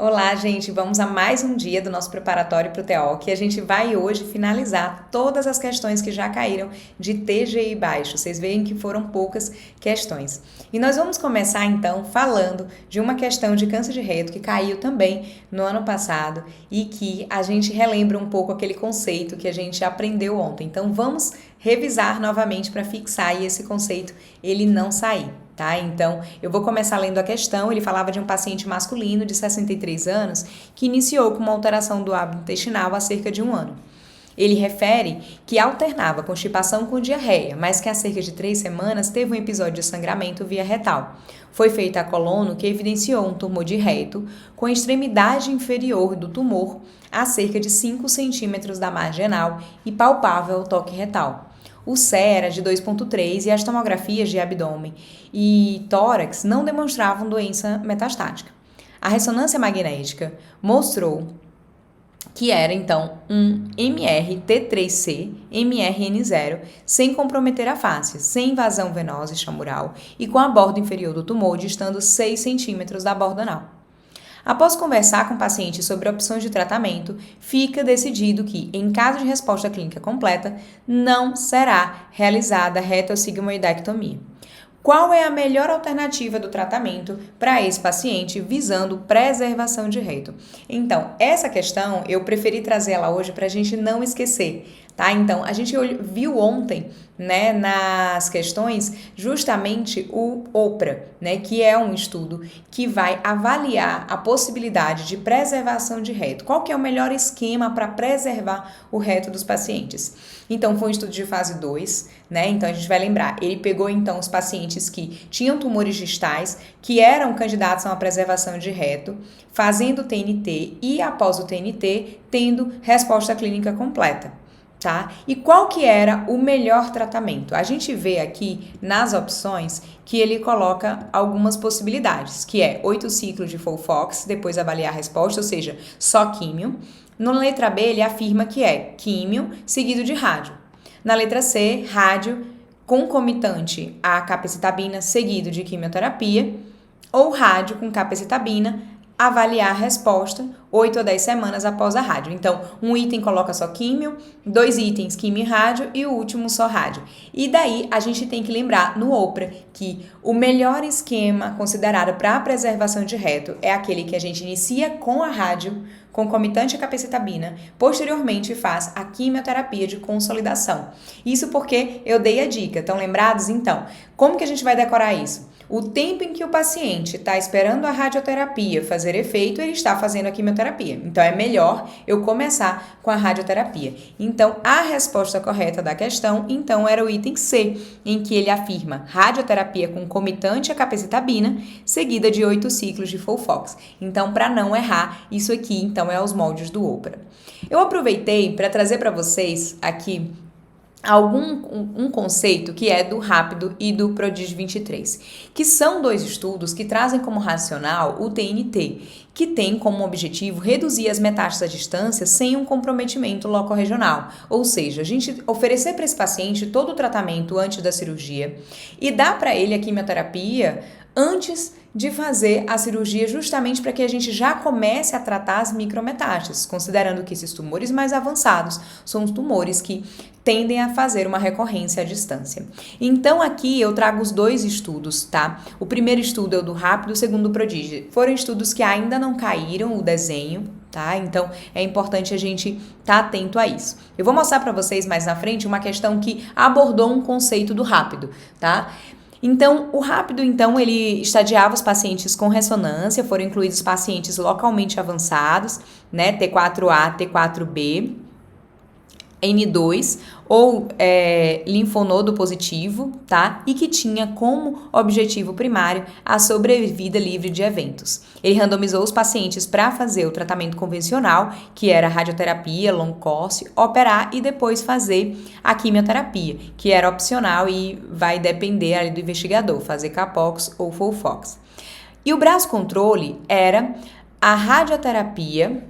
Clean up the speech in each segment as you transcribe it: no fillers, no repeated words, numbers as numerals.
Olá, gente! Vamos a mais um dia do nosso preparatório para o TEOC e a gente vai hoje finalizar todas as questões que já caíram de TGI baixo. Vocês veem que foram poucas questões. E nós vamos começar então falando de uma questão de câncer de reto que caiu também no ano passado e que a gente relembra um pouco aquele conceito que a gente aprendeu ontem. Então vamos revisar novamente para fixar aí esse conceito ele não sair. Tá? Então, eu vou começar lendo a questão. Ele falava de um paciente masculino de 63 anos que iniciou com uma alteração do hábito intestinal há cerca de um ano. Ele refere que alternava constipação com diarreia, mas que há cerca de 3 semanas teve um episódio de sangramento via retal. Foi feita a colono que evidenciou um tumor de reto com a extremidade inferior do tumor a cerca de 5 centímetros da marginal e palpável ao toque retal. O CE era de 2,3 e as tomografias de abdômen e tórax não demonstravam doença metastática. A ressonância magnética mostrou que era então um MRT3C, MRN0, sem comprometer a face, sem invasão venosa extramural e com a borda inferior do tumor distando 6 centímetros da borda anal. Após conversar com o paciente sobre opções de tratamento, fica decidido que, em caso de resposta clínica completa, não será realizada a retosigmoidectomia. Qual é a melhor alternativa do tratamento para esse paciente visando preservação de reto? Então, essa questão eu preferi trazer ela hoje para a gente não esquecer, tá? Então, a gente viu ontem, né, nas questões, justamente o OPRA, né, que é um estudo que vai avaliar a possibilidade de preservação de reto. Qual que é o melhor esquema para preservar o reto dos pacientes? Então, foi um estudo de fase 2, né? Então, a gente vai lembrar, ele pegou, então, os pacientes que tinham tumores distais, que eram candidatos a uma preservação de reto, fazendo TNT e, após o TNT, tendo resposta clínica completa. Tá? E qual que era o melhor tratamento? A gente vê aqui nas opções que ele coloca algumas possibilidades, que é 8 ciclos de FOLFOX, depois avaliar a resposta, ou seja, só químio. Na letra B, ele afirma que é químio seguido de rádio. Na letra C, rádio concomitante a capecitabina seguido de quimioterapia, ou rádio com capecitabina, avaliar a resposta 8 a 10 semanas após a rádio. Então, um item coloca só químio, 2 itens químio e rádio e o último só rádio. E daí a gente tem que lembrar no OPRA que o melhor esquema considerado para a preservação de reto é aquele que a gente inicia com a rádio, concomitante à capecitabina, posteriormente faz a quimioterapia de consolidação. Isso porque eu dei a dica, estão lembrados? Então, como que a gente vai decorar isso? O tempo em que o paciente está esperando a radioterapia fazer efeito, ele está fazendo a quimioterapia. Então, é melhor eu começar com a radioterapia. Então, a resposta correta da questão, então, era o item C, em que ele afirma radioterapia concomitante à capecitabina, seguida de 8 ciclos de FOLFOX. Então, para não errar, isso aqui, então, é os moldes do OPRA. Eu aproveitei para trazer para vocês aqui um conceito que é do Rápido e do Prodígio 23, que são 2 estudos que trazem como racional o TNT, que tem como objetivo reduzir as metástases à distância sem um comprometimento locorregional, ou seja, a gente oferecer para esse paciente todo o tratamento antes da cirurgia e dar para ele a quimioterapia antes de fazer a cirurgia, justamente para que a gente já comece a tratar as micrometástases, considerando que esses tumores mais avançados são os tumores que tendem a fazer uma recorrência à distância. Então, aqui eu trago os 2 estudos, tá? O primeiro estudo é o do Rápido, o segundo do Prodígio. Foram estudos que ainda não caíram o desenho, tá? Então, é importante a gente estar atento a isso. Eu vou mostrar para vocês mais na frente uma questão que abordou um conceito do Rápido, tá? Então, o Rápido, então, ele estadiava os pacientes com ressonância, foram incluídos pacientes localmente avançados, né, T4A, T4B, N2 ou linfonodo positivo, tá? E que tinha como objetivo primário a sobrevida livre de eventos. Ele randomizou os pacientes para fazer o tratamento convencional, que era radioterapia, long course, operar e depois fazer a quimioterapia, que era opcional e vai depender ali do investigador, fazer Capox ou FOLFOX. E o braço controle era a radioterapia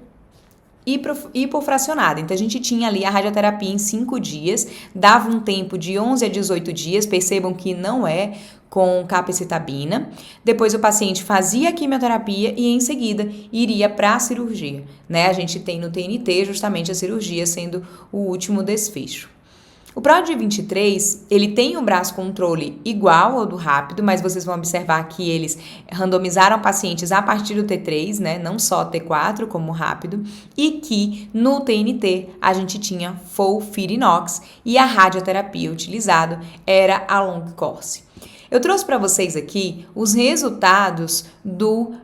hipofracionada. Então, a gente tinha ali a radioterapia em 5 dias, dava um tempo de 11 a 18 dias, percebam que não é com capecitabina, depois o paciente fazia a quimioterapia e em seguida iria para a cirurgia, né? A gente tem no TNT justamente a cirurgia sendo o último desfecho. O PROD 23, ele tem um braço controle igual ao do rápido, mas vocês vão observar que eles randomizaram pacientes a partir do T3, né, não só T4 como rápido, e que no TNT a gente tinha FOLFIRINOX e a radioterapia utilizada era a long course. Eu trouxe para vocês aqui os resultados do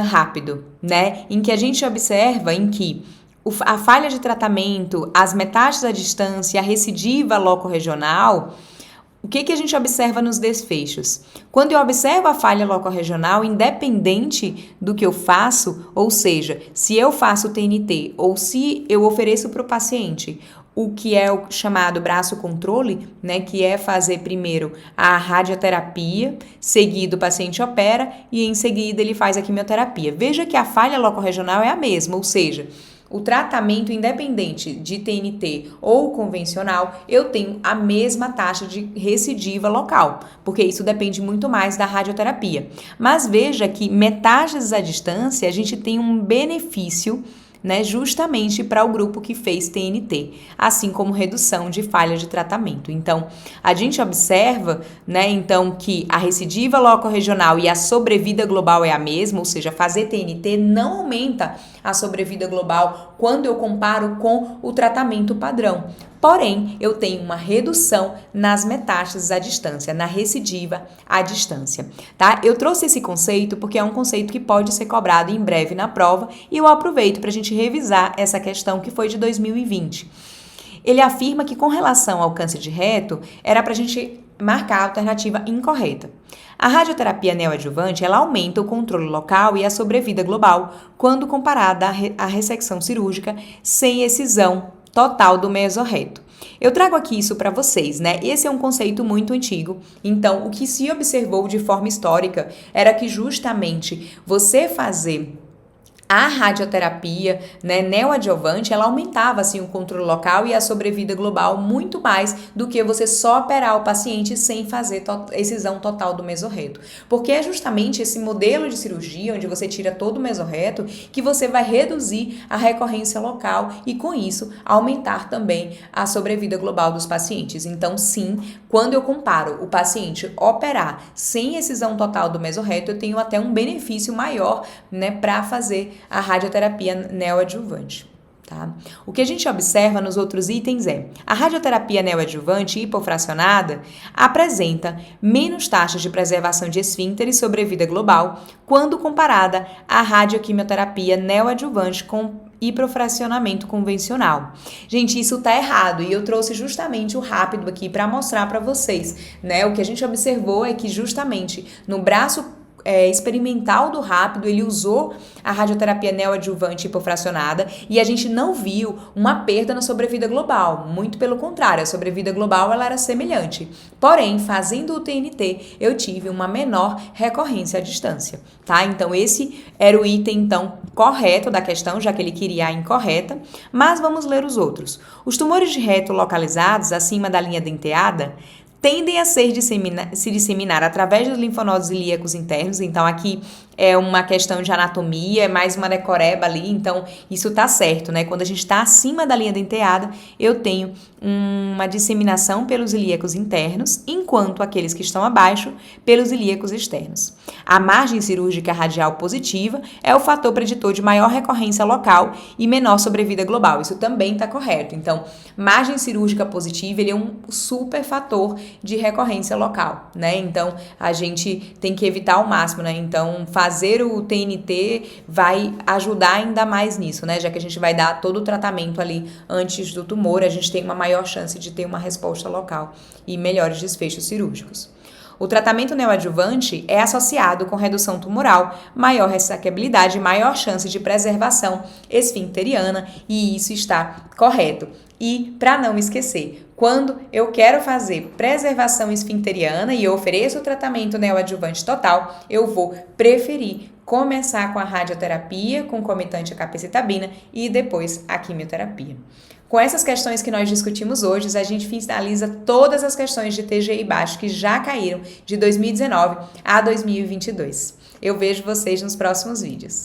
rápido, né, em que a gente observa em que a falha de tratamento, as metástases à distância, a recidiva locorregional, o que a gente observa nos desfechos? Quando eu observo a falha locorregional, independente do que eu faço, ou seja, se eu faço TNT ou se eu ofereço para o paciente o que é o chamado braço controle, né, que é fazer primeiro a radioterapia, seguido o paciente opera e em seguida ele faz a quimioterapia. Veja que a falha locorregional é a mesma, ou seja, o tratamento independente de TNT ou convencional, eu tenho a mesma taxa de recidiva local, porque isso depende muito mais da radioterapia. Mas veja que metástases à distância, a gente tem um benefício, né, justamente para o grupo que fez TNT, assim como redução de falha de tratamento. Então, a gente observa, né, então, que a recidiva locorregional e a sobrevida global é a mesma, ou seja, fazer TNT não aumenta a sobrevida global quando eu comparo com o tratamento padrão. Porém, eu tenho uma redução nas metástases à distância, na recidiva à distância, tá? Eu trouxe esse conceito porque é um conceito que pode ser cobrado em breve na prova e eu aproveito para a gente revisar essa questão que foi de 2020. Ele afirma que com relação ao câncer de reto, era para a gente marcar a alternativa incorreta. A radioterapia neoadjuvante, ela aumenta o controle local e a sobrevida global quando comparada à ressecção cirúrgica sem excisão total do mesorreto. Eu trago aqui isso para vocês, né? Esse é um conceito muito antigo. Então, o que se observou de forma histórica era que justamente você fazer a radioterapia, né, neoadjuvante, ela aumentava assim o controle local e a sobrevida global muito mais do que você só operar o paciente sem fazer excisão total do mesorreto. Porque é justamente esse modelo de cirurgia, onde você tira todo o mesorreto, que você vai reduzir a recorrência local e, com isso, aumentar também a sobrevida global dos pacientes. Então, sim, quando eu comparo o paciente operar sem excisão total do mesorreto, eu tenho até um benefício maior, né, para fazer a radioterapia neoadjuvante. Tá? O que a gente observa nos outros itens é a radioterapia neoadjuvante hipofracionada apresenta menos taxas de preservação de esfíncter e sobrevida global quando comparada à radioquimioterapia neoadjuvante com hipofracionamento convencional. Gente, isso tá errado e eu trouxe justamente o rápido aqui para mostrar para vocês, né? O que a gente observou é que justamente no braço experimental do rápido, ele usou a radioterapia neoadjuvante hipofracionada e a gente não viu uma perda na sobrevida global, muito pelo contrário, a sobrevida global ela era semelhante. Porém, fazendo o TNT, eu tive uma menor recorrência à distância, tá? Então, esse era o item, então, correto da questão, já que ele queria a incorreta, mas vamos ler os outros. Os tumores de reto localizados acima da linha denteada tendem a se disseminar através dos linfonodos ilíacos internos, então aqui é uma questão de anatomia, é mais uma decoreba ali, então isso tá certo, né? Quando a gente tá acima da linha denteada, eu tenho uma disseminação pelos ilíacos internos, enquanto aqueles que estão abaixo, pelos ilíacos externos. A margem cirúrgica radial positiva é o fator preditor de maior recorrência local e menor sobrevida global, isso também tá correto. Então, margem cirúrgica positiva, ele é um super fator de recorrência local, né? Então, a gente tem que evitar ao máximo, né? Então, fazer o TNT vai ajudar ainda mais nisso, né? Já que a gente vai dar todo o tratamento ali antes do tumor, a gente tem uma maior chance de ter uma resposta local e melhores desfechos cirúrgicos. O tratamento neoadjuvante é associado com redução tumoral, maior ressecabilidade e maior chance de preservação esfincteriana, e isso está correto. E, para não esquecer, Quando eu quero fazer preservação esfincteriana e eu ofereço o tratamento neoadjuvante total, eu vou preferir começar com a radioterapia, concomitante à capecitabina e depois a quimioterapia. Com essas questões que nós discutimos hoje, a gente finaliza todas as questões de TGI baixo que já caíram de 2019 a 2022. Eu vejo vocês nos próximos vídeos.